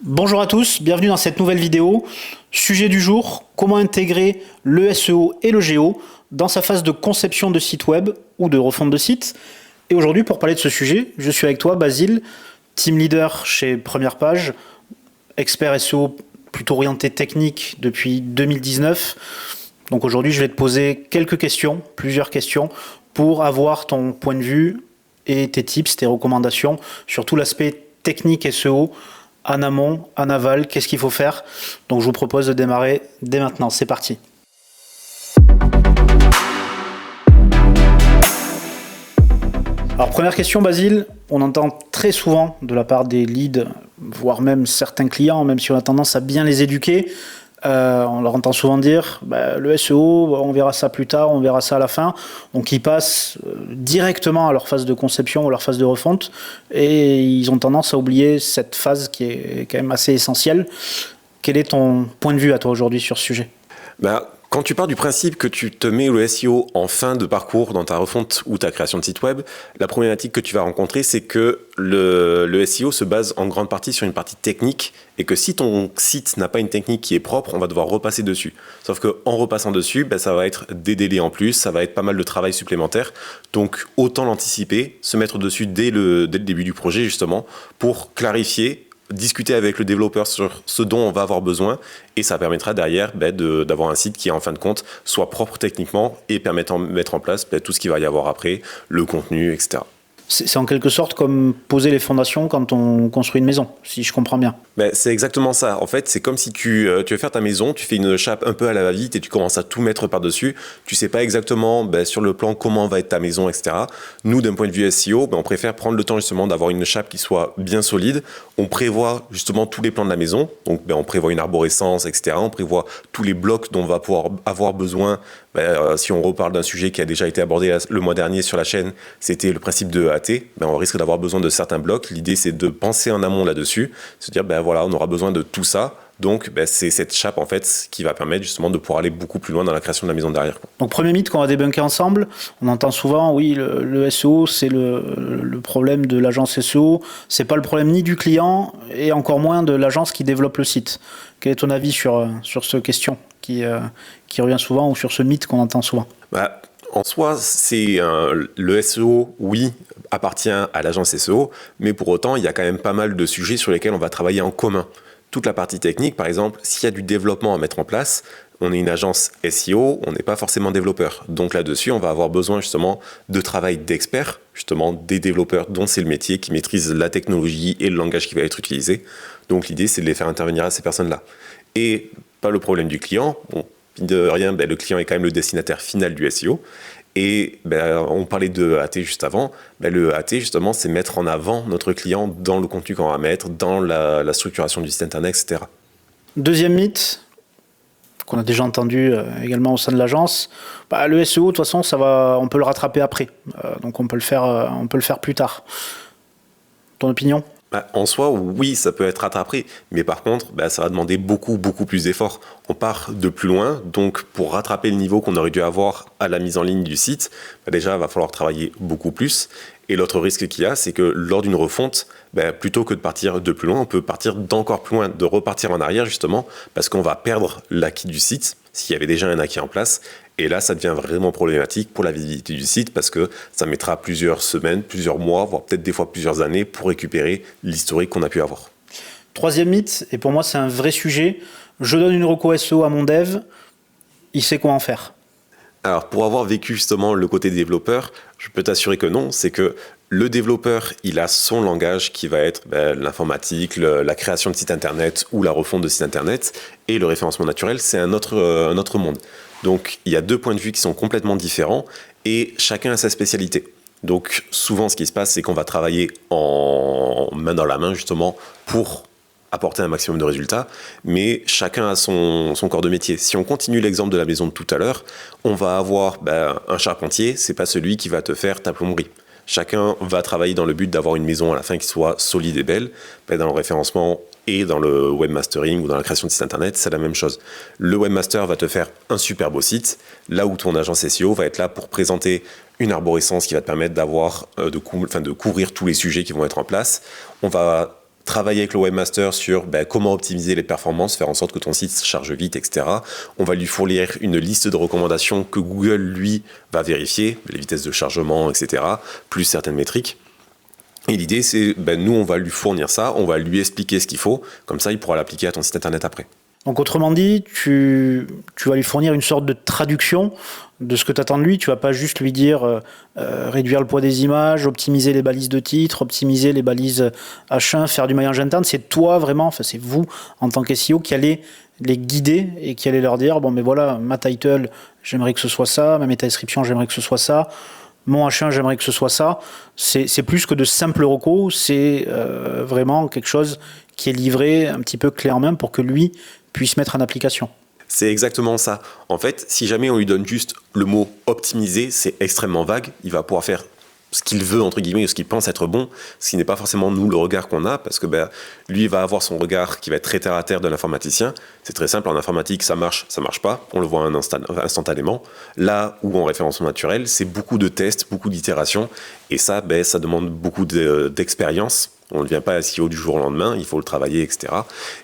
Bonjour à tous, bienvenue dans cette nouvelle vidéo. Sujet du jour, comment intégrer le SEO et le GEO dans sa phase de conception de site web ou de refonte de site. Et aujourd'hui, pour parler de ce sujet, je suis avec toi, Basile, team leader chez Première Page, expert SEO plutôt orienté technique depuis 2019. Donc aujourd'hui, je vais te poser quelques questions, plusieurs questions, pour avoir ton point de vue et tes tips, tes recommandations sur tout l'aspect technique SEO, en amont, en aval, qu'est-ce qu'il faut faire. Donc je vous propose de démarrer dès maintenant, c'est parti. Alors première question, Basile, on entend très souvent de la part des leads, voire même certains clients, même si on a tendance à bien les éduquer, on leur entend souvent dire le SEO, on verra ça plus tard, on verra ça à la fin. Donc ils passent directement à leur phase de conception ou leur phase de refonte et ils ont tendance à oublier cette phase qui est quand même assez essentielle. Quel est ton point de vue à toi aujourd'hui sur ce sujet ? Quand tu pars du principe que tu te mets le SEO en fin de parcours dans ta refonte ou ta création de site web, la problématique que tu vas rencontrer, c'est que le SEO se base en grande partie sur une partie technique et que si ton site n'a pas une technique qui est propre, on va devoir repasser dessus. Sauf qu'en repassant dessus, ça va être des délais en plus, ça va être pas mal de travail supplémentaire. Donc autant l'anticiper, se mettre dessus dès le début du projet justement pour clarifier, discuter avec le développeur sur ce dont on va avoir besoin et ça permettra derrière d'avoir un site qui en fin de compte soit propre techniquement et permettant de mettre en place tout ce qu'il va y avoir après, le contenu, etc. C'est en quelque sorte comme poser les fondations quand on construit une maison, si je comprends bien. C'est exactement ça. En fait, c'est comme si tu veux faire ta maison, tu fais une chape un peu à la va-vite et tu commences à tout mettre par-dessus. Tu sais pas exactement sur le plan comment va être ta maison, etc. Nous, d'un point de vue SEO, on préfère prendre le temps justement d'avoir une chape qui soit bien solide. On prévoit justement tous les plans de la maison. Donc, on prévoit une arborescence, etc. On prévoit tous les blocs dont on va pouvoir avoir besoin. Si on reparle d'un sujet qui a déjà été abordé le mois dernier sur la chaîne, c'était le principe de AT. On risque d'avoir besoin de certains blocs. L'idée, c'est de penser en amont là-dessus, se dire, voilà, on aura besoin de tout ça. Donc, c'est cette chape, en fait, qui va permettre justement de pouvoir aller beaucoup plus loin dans la création de la maison derrière. Donc, premier mythe qu'on va débunker ensemble, on entend souvent, oui, le SEO, c'est le problème de l'agence SEO. C'est pas le problème ni du client et encore moins de l'agence qui développe le site. Quel est ton avis sur cette question qui revient souvent ou sur ce mythe qu'on entend souvent ? En soi, le SEO, oui, appartient à l'agence SEO, mais pour autant, il y a quand même pas mal de sujets sur lesquels on va travailler en commun. Toute la partie technique, par exemple, s'il y a du développement à mettre en place, on est une agence SEO, on n'est pas forcément développeur. Donc là-dessus, on va avoir besoin justement de travail d'experts, justement des développeurs dont c'est le métier, qui maîtrisent la technologie et le langage qui va être utilisé. Donc l'idée, c'est de les faire intervenir à ces personnes-là. Et pas le problème du client. De rien, le client est quand même le destinataire final du SEO. Et on parlait de AT juste avant. Le AT, justement, c'est mettre en avant notre client dans le contenu qu'on va mettre, dans la structuration du site internet, etc. Deuxième mythe, qu'on a déjà entendu également au sein de l'agence, le SEO, de toute façon, on peut le rattraper après. Donc on peut le faire plus tard. Ton opinion ? En soi, oui, ça peut être rattrapé, mais par contre, ça va demander beaucoup plus d'efforts. On part de plus loin, donc pour rattraper le niveau qu'on aurait dû avoir à la mise en ligne du site, déjà, il va falloir travailler beaucoup plus. Et l'autre risque qu'il y a, c'est que lors d'une refonte, plutôt que de partir de plus loin, on peut partir d'encore plus loin, de repartir en arrière justement, parce qu'on va perdre l'acquis du site, s'il y avait déjà un acquis en place. Et là, ça devient vraiment problématique pour la visibilité du site parce que ça mettra plusieurs semaines, plusieurs mois, voire peut-être des fois plusieurs années pour récupérer l'historique qu'on a pu avoir. Troisième mythe, et pour moi c'est un vrai sujet, je donne une reco SEO à mon dev, il sait quoi en faire. Alors pour avoir vécu justement le côté développeur, je peux t'assurer que non, c'est que le développeur, il a son langage qui va être l'informatique, la création de site internet ou la refonte de site internet, et le référencement naturel, c'est un autre monde. Donc il y a deux points de vue qui sont complètement différents et chacun a sa spécialité. Donc souvent ce qui se passe, c'est qu'on va travailler en main dans la main justement pour apporter un maximum de résultats, mais chacun a son corps de métier. Si on continue l'exemple de la maison de tout à l'heure, on va avoir un charpentier, c'est pas celui qui va te faire ta plomberie. Chacun va travailler dans le but d'avoir une maison à la fin qui soit solide et belle. Dans le référencement et dans le webmastering ou dans la création de site internet, c'est la même chose. Le webmaster va te faire un super beau site, là où ton agence SEO va être là pour présenter une arborescence qui va te permettre de couvrir tous les sujets qui vont être en place. On va travailler avec le webmaster sur comment optimiser les performances, faire en sorte que ton site se charge vite, etc. On va lui fournir une liste de recommandations que Google, lui, va vérifier, les vitesses de chargement, etc., plus certaines métriques. Et l'idée, c'est, nous, on va lui fournir ça, on va lui expliquer ce qu'il faut, comme ça, il pourra l'appliquer à ton site internet après. Donc autrement dit, tu vas lui fournir une sorte de traduction de ce que tu attends de lui. Tu vas pas juste lui dire réduire le poids des images, optimiser les balises de titres, optimiser les balises H1, faire du maillage interne. C'est toi vraiment, enfin c'est vous en tant qu'SEO qui allez les guider et qui allez leur dire bon mais voilà, ma title, j'aimerais que ce soit ça, ma meta description, j'aimerais que ce soit ça. Mon H1, j'aimerais que ce soit ça. C'est plus que de simples recos, c'est vraiment quelque chose qui est livré un petit peu clé en main pour que lui puisse mettre en application. C'est exactement ça. En fait, si jamais on lui donne juste le mot optimiser, c'est extrêmement vague. Il va pouvoir faire ce qu'il veut, entre guillemets, ou ce qu'il pense être bon, ce qui n'est pas forcément nous le regard qu'on a, parce que lui, il va avoir son regard qui va être très terre à terre de l'informaticien. C'est très simple, en informatique, ça marche pas, on le voit instantanément. Là où en référencement naturel, c'est beaucoup de tests, beaucoup d'itérations, et ça, ça demande beaucoup d'expérience. On ne devient pas SEO du jour au lendemain, il faut le travailler, etc.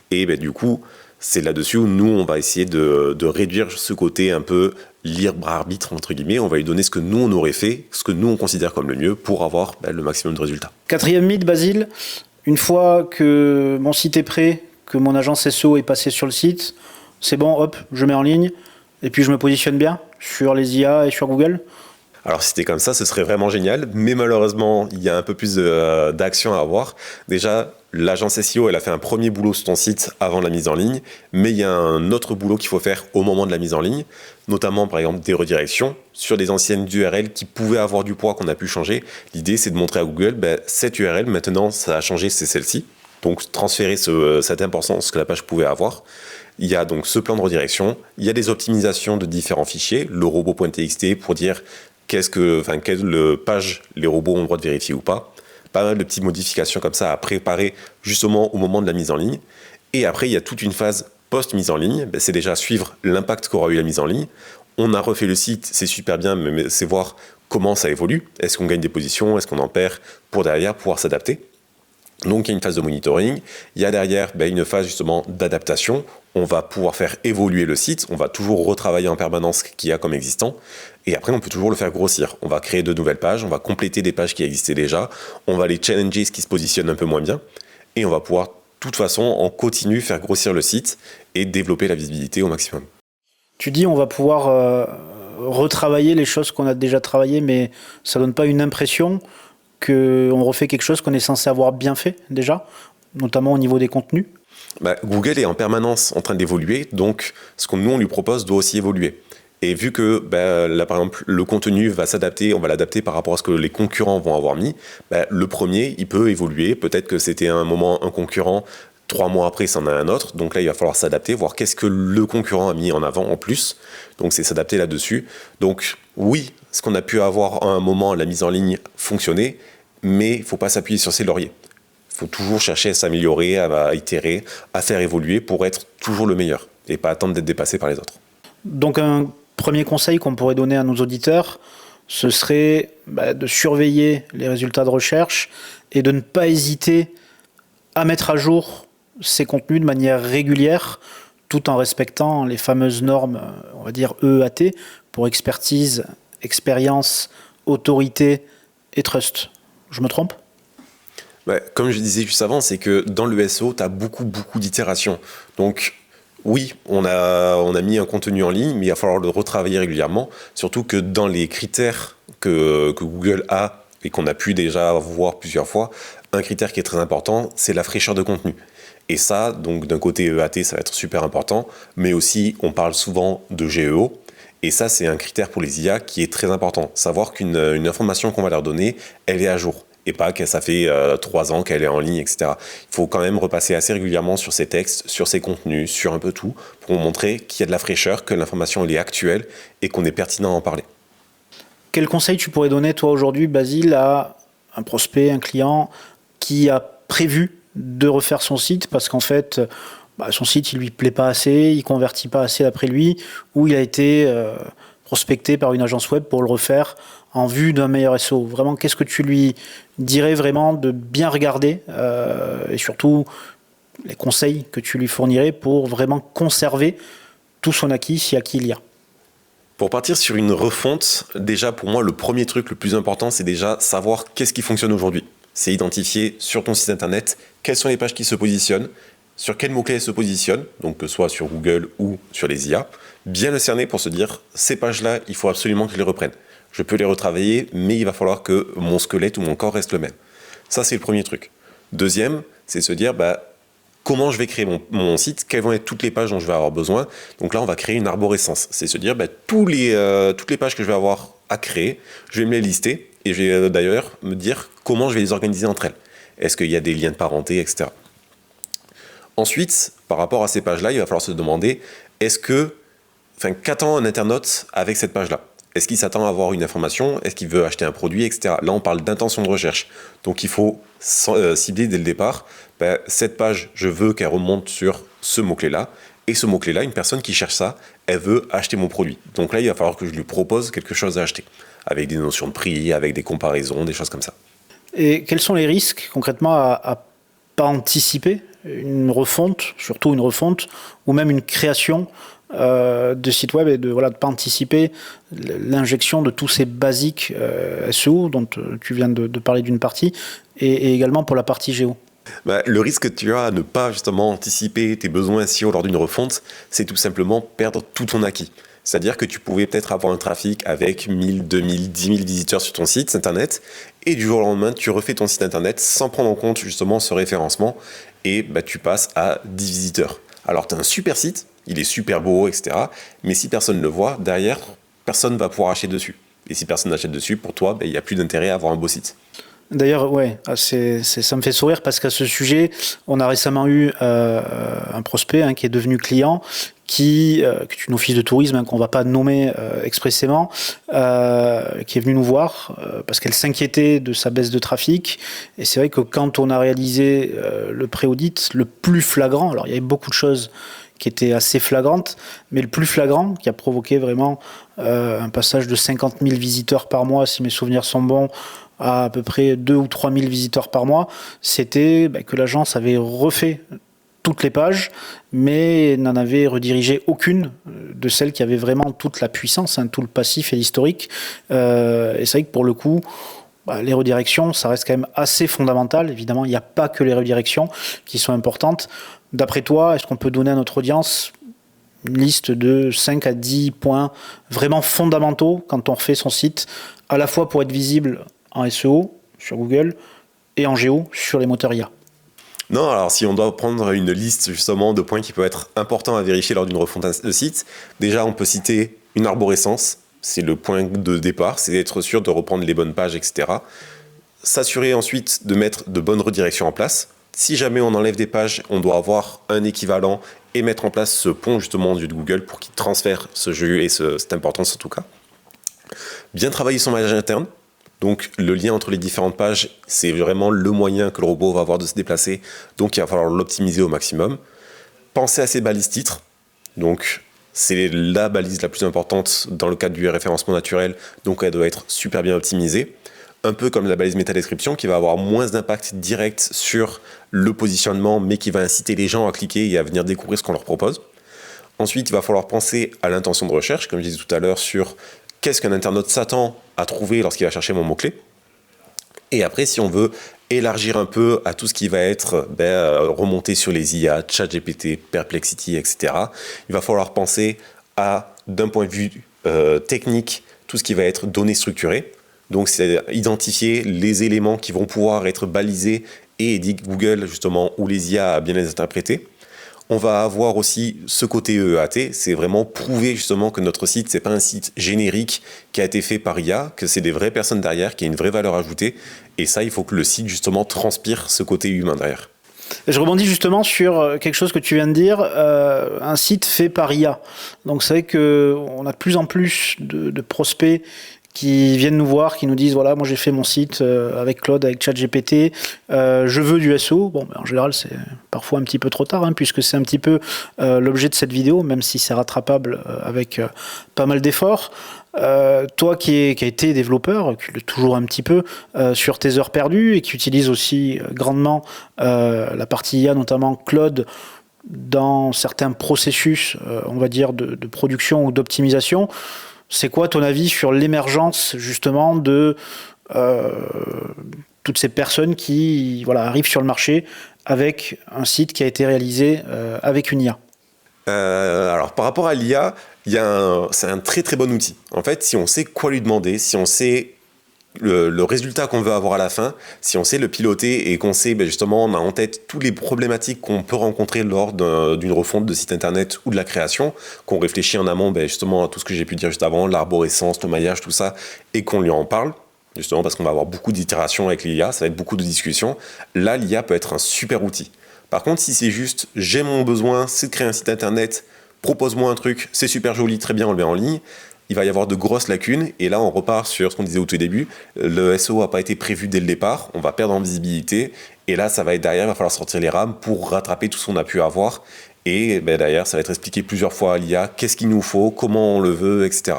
Et du coup, c'est là-dessus où nous, on va essayer de réduire ce côté un peu libre arbitre, entre guillemets. On va lui donner ce que nous, on aurait fait, ce que nous, on considère comme le mieux pour avoir le maximum de résultats. 4e mythe, Basile, une fois que mon site est prêt, que mon agence SEO est passée sur le site, c'est bon, hop, je mets en ligne, et puis je me positionne bien sur les IA et sur Google. Alors si c'était comme ça, ce serait vraiment génial, mais malheureusement, il y a un peu plus d'action à avoir. Déjà, l'agence SEO, elle a fait un premier boulot sur ton site avant la mise en ligne, mais il y a un autre boulot qu'il faut faire au moment de la mise en ligne, notamment par exemple des redirections sur des anciennes URL qui pouvaient avoir du poids qu'on a pu changer. L'idée, c'est de montrer à Google, cette URL, maintenant, ça a changé, c'est celle-ci. Donc transférer cette importance que la page pouvait avoir. Il y a donc ce plan de redirection, il y a des optimisations de différents fichiers, le robot.txt pour dire quelle page les robots ont le droit de vérifier ou pas. Pas mal de petites modifications comme ça à préparer justement au moment de la mise en ligne. Et après, il y a toute une phase post-mise en ligne. C'est déjà suivre l'impact qu'aura eu la mise en ligne. On a refait le site, c'est super bien, mais c'est voir comment ça évolue. Est-ce qu'on gagne des positions, est-ce qu'on en perd, pour derrière pouvoir s'adapter. Donc il y a une phase de monitoring, il y a derrière une phase justement d'adaptation, on va pouvoir faire évoluer le site, on va toujours retravailler en permanence ce qu'il y a comme existant, et après on peut toujours le faire grossir. On va créer de nouvelles pages, on va compléter des pages qui existaient déjà, on va les challenger ce qui se positionne un peu moins bien, et on va pouvoir de toute façon en continu faire grossir le site et développer la visibilité au maximum. Tu dis on va pouvoir retravailler les choses qu'on a déjà travaillées, mais ça donne pas une impression qu'on refait quelque chose qu'on est censé avoir bien fait déjà, notamment au niveau des contenus? Google est en permanence en train d'évoluer, donc ce que nous on lui propose doit aussi évoluer. Et vu que là par exemple le contenu va s'adapter, on va l'adapter par rapport à ce que les concurrents vont avoir mis, le premier il peut évoluer, peut-être que c'était un moment un concurrent, 3 mois après c'en a un autre, donc là il va falloir s'adapter, voir qu'est-ce que le concurrent a mis en avant en plus, donc c'est s'adapter là-dessus. Donc oui, ce qu'on a pu avoir à un moment, la mise en ligne fonctionnait, mais il ne faut pas s'appuyer sur ses lauriers. Il faut toujours chercher à s'améliorer, à itérer, à faire évoluer pour être toujours le meilleur et pas attendre d'être dépassé par les autres. Donc un premier conseil qu'on pourrait donner à nos auditeurs, ce serait de surveiller les résultats de recherche et de ne pas hésiter à mettre à jour ces contenus de manière régulière, tout en respectant les fameuses normes, on va dire EEAT, pour expertise, expérience, autorité et trust. Je me trompe ? Comme je disais juste avant, c'est que dans le SEO, tu as beaucoup d'itérations. Donc oui, on a mis un contenu en ligne, mais il va falloir le retravailler régulièrement, surtout que dans les critères que Google a et qu'on a pu déjà voir plusieurs fois, un critère qui est très important, c'est la fraîcheur de contenu. Et ça, donc d'un côté EAT, ça va être super important, mais aussi on parle souvent de GEO, et ça c'est un critère pour les IA qui est très important. Savoir qu'une information qu'on va leur donner, elle est à jour, et pas que ça fait 3 ans qu'elle est en ligne, etc. Il faut quand même repasser assez régulièrement sur ces textes, sur ces contenus, sur un peu tout, pour montrer qu'il y a de la fraîcheur, que l'information elle est actuelle, et qu'on est pertinent à en parler. Quel conseil tu pourrais donner toi aujourd'hui, Basile, à un prospect, un client qui a prévu de refaire son site parce qu'en fait, son site il lui plaît pas assez, il convertit pas assez d'après lui, ou il a été prospecté par une agence web pour le refaire en vue d'un meilleur SEO? Vraiment, qu'est-ce que tu lui dirais vraiment de bien regarder et surtout les conseils que tu lui fournirais pour vraiment conserver tout son acquis, si acquis il y a? Pour partir sur une refonte, déjà pour moi le premier truc le plus important c'est déjà savoir qu'est-ce qui fonctionne aujourd'hui. C'est identifier sur ton site internet quelles sont les pages qui se positionnent, sur quels mots-clés elles se positionnent, donc que ce soit sur Google ou sur les IA, bien le cerner pour se dire ces pages-là, il faut absolument que je les reprenne. Je peux les retravailler, mais il va falloir que mon squelette ou mon corps reste le même. Ça c'est le premier truc. Deuxième, c'est se dire comment je vais créer mon site, quelles vont être toutes les pages dont je vais avoir besoin. Donc là, on va créer une arborescence. C'est se dire, toutes les pages que je vais avoir à créer, je vais me les lister et je vais d'ailleurs me dire comment je vais les organiser entre elles. Est-ce qu'il y a des liens de parenté, etc. Ensuite, par rapport à ces pages-là, il va falloir se demander, qu'attend un internaute avec cette page-là? Est-ce qu'il s'attend à avoir une information? Est-ce qu'il veut acheter un produit, etc. Là, on parle d'intention de recherche. Donc, il faut cibler dès le départ. Cette page, je veux qu'elle remonte sur ce mot-clé-là. Et ce mot-clé-là, une personne qui cherche ça, elle veut acheter mon produit. Donc là, il va falloir que je lui propose quelque chose à acheter. Avec des notions de prix, avec des comparaisons, des choses comme ça. Et quels sont les risques, concrètement, à pas anticiper une refonte, surtout une refonte, ou même une création de site web et de pas anticiper l'injection de tous ces basiques SEO dont tu viens de parler d'une partie et également pour la partie géo? Le risque que tu as à ne pas justement anticiper tes besoins SEO lors d'une refonte, c'est tout simplement perdre tout ton acquis. C'est-à-dire que tu pouvais peut-être avoir un trafic avec 1000, 2000, 10 000 visiteurs sur ton site internet et du jour au lendemain, tu refais ton site internet sans prendre en compte justement ce référencement et tu passes à 10 visiteurs. Alors tu as un super site, il est super beau, etc. Mais si personne ne le voit, derrière, personne ne va pouvoir acheter dessus. Et si personne n'achète dessus, pour toi, il n'y a plus d'intérêt à avoir un beau site. D'ailleurs, ça me fait sourire parce qu'à ce sujet, on a récemment eu un prospect qui est devenu client, qui est une office de tourisme qu'on ne va pas nommer expressément, qui est venue nous voir parce qu'elle s'inquiétait de sa baisse de trafic. Et c'est vrai que quand on a réalisé le pré-audit, le plus flagrant, alors il y avait beaucoup de choses qui étaient assez flagrantes, mais le plus flagrant, qui a provoqué vraiment un passage de 50 000 visiteurs par mois, si mes souvenirs sont bons, à peu près 2 ou 3 000 visiteurs par mois, c'était que l'agence avait refait toutes les pages, mais n'en avait redirigé aucune de celles qui avaient vraiment toute la puissance, tout le passif et l'historique. Et c'est vrai que pour le coup, les redirections, ça reste quand même assez fondamental. Évidemment, il n'y a pas que les redirections qui sont importantes. D'après toi, est-ce qu'on peut donner à notre audience une liste de 5 à 10 points vraiment fondamentaux quand on refait son site, à la fois pour être visible en SEO sur Google et en géo sur les moteurs IA? Non, alors si on doit prendre une liste justement de points qui peuvent être importants à vérifier lors d'une refonte de site, déjà on peut citer une arborescence, c'est le point de départ, c'est d'être sûr de reprendre les bonnes pages, etc. S'assurer ensuite de mettre de bonnes redirections en place. Si jamais on enlève des pages, on doit avoir un équivalent et mettre en place ce pont justement du Google pour qu'il transfère ce jeu et cette importance en tout cas. Bien travailler son maillage interne. Donc le lien entre les différentes pages, c'est vraiment le moyen que le robot va avoir de se déplacer. Donc il va falloir l'optimiser au maximum. Penser à ses balises titres. Donc c'est la balise la plus importante dans le cadre du référencement naturel. Donc elle doit être super bien optimisée. Un peu comme la balise métadescription qui va avoir moins d'impact direct sur le positionnement, mais qui va inciter les gens à cliquer et à venir découvrir ce qu'on leur propose. Ensuite, il va falloir penser à l'intention de recherche, comme je disais tout à l'heure, sur qu'est-ce qu'un internaute s'attend à trouver lorsqu'il va chercher mon mot-clé. Et après, si on veut élargir un peu à tout ce qui va être remonté sur les IA, ChatGPT, Perplexity, etc., il va falloir penser à, d'un point de vue technique, tout ce qui va être données structurées. Donc, c'est identifier les éléments qui vont pouvoir être balisés et aider Google, justement, ou les IA à bien les interpréter. On va avoir aussi ce côté EAT, c'est vraiment prouver justement que notre site, c'est pas un site générique qui a été fait par IA, que c'est des vraies personnes derrière, qui a une vraie valeur ajoutée. Et ça, il faut que le site justement transpire ce côté humain derrière. Je rebondis justement sur quelque chose que tu viens de dire, un site fait par IA. Donc c'est vrai qu'on a de plus en plus de prospects qui viennent nous voir, qui nous disent voilà, moi j'ai fait mon site avec Claude, avec ChatGPT, je veux du SEO. Bon, en général, c'est parfois un petit peu trop tard, puisque c'est un petit peu l'objet de cette vidéo, même si c'est rattrapable avec pas mal d'efforts. Toi qui a été développeur, qui l'est toujours un petit peu sur tes heures perdues et qui utilise aussi grandement la partie IA, notamment Claude, dans certains processus, on va dire, de production ou d'optimisation. C'est quoi ton avis sur l'émergence justement de toutes ces personnes qui arrivent sur le marché avec un site qui a été réalisé avec une IA? Alors par rapport à l'IA, c'est un très très bon outil. En fait, si on sait quoi lui demander, si on sait le résultat qu'on veut avoir à la fin, si on sait le piloter et qu'on sait justement, on a en tête toutes les problématiques qu'on peut rencontrer lors d'une refonte de site internet ou de la création, qu'on réfléchit en amont justement à tout ce que j'ai pu dire juste avant, l'arborescence, le maillage, tout ça, et qu'on lui en parle, justement parce qu'on va avoir beaucoup d'itérations avec l'IA, ça va être beaucoup de discussions, là l'IA peut être un super outil. Par contre, si c'est juste j'ai mon besoin, c'est de créer un site internet, propose-moi un truc, c'est super joli, très bien, on le met en ligne, il va y avoir de grosses lacunes, et là on repart sur ce qu'on disait au tout début, le SEO n'a pas été prévu dès le départ, on va perdre en visibilité, et là ça va être derrière, il va falloir sortir les rames pour rattraper tout ce qu'on a pu avoir, et derrière ça va être expliqué plusieurs fois à l'IA, qu'est-ce qu'il nous faut, comment on le veut, etc.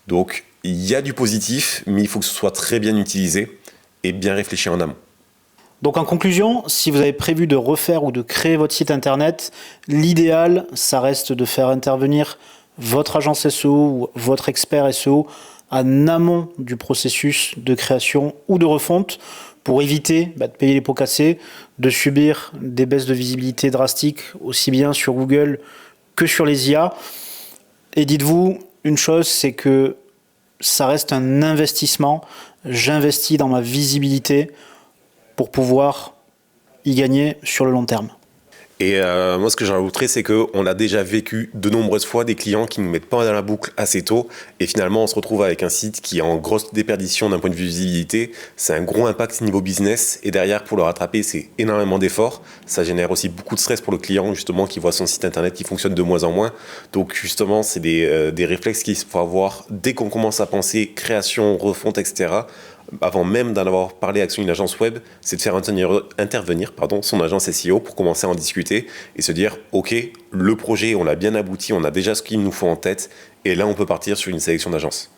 Donc il y a du positif, mais il faut que ce soit très bien utilisé, et bien réfléchi en amont. Donc en conclusion, si vous avez prévu de refaire ou de créer votre site internet, l'idéal, ça reste de faire intervenir votre agence SEO ou votre expert SEO en amont du processus de création ou de refonte pour éviter de payer les pots cassés, de subir des baisses de visibilité drastiques aussi bien sur Google que sur les IA. Et dites-vous une chose, c'est que ça reste un investissement. J'investis dans ma visibilité pour pouvoir y gagner sur le long terme. Et moi, ce que j'ai rajouterais, c'est qu'on a déjà vécu de nombreuses fois des clients qui ne nous mettent pas dans la boucle assez tôt. Et finalement, on se retrouve avec un site qui est en grosse déperdition d'un point de vue visibilité. C'est un gros impact niveau business. Et derrière, pour le rattraper, c'est énormément d'efforts. Ça génère aussi beaucoup de stress pour le client, justement, qui voit son site internet qui fonctionne de moins en moins. Donc, justement, c'est des réflexes qu'il faut avoir dès qu'on commence à penser création, refonte, etc., avant même d'en avoir parlé avec une agence web, c'est de faire intervenir son agence SEO pour commencer à en discuter et se dire ok, le projet on l'a bien abouti, on a déjà ce qu'il nous faut en tête et là on peut partir sur une sélection d'agences.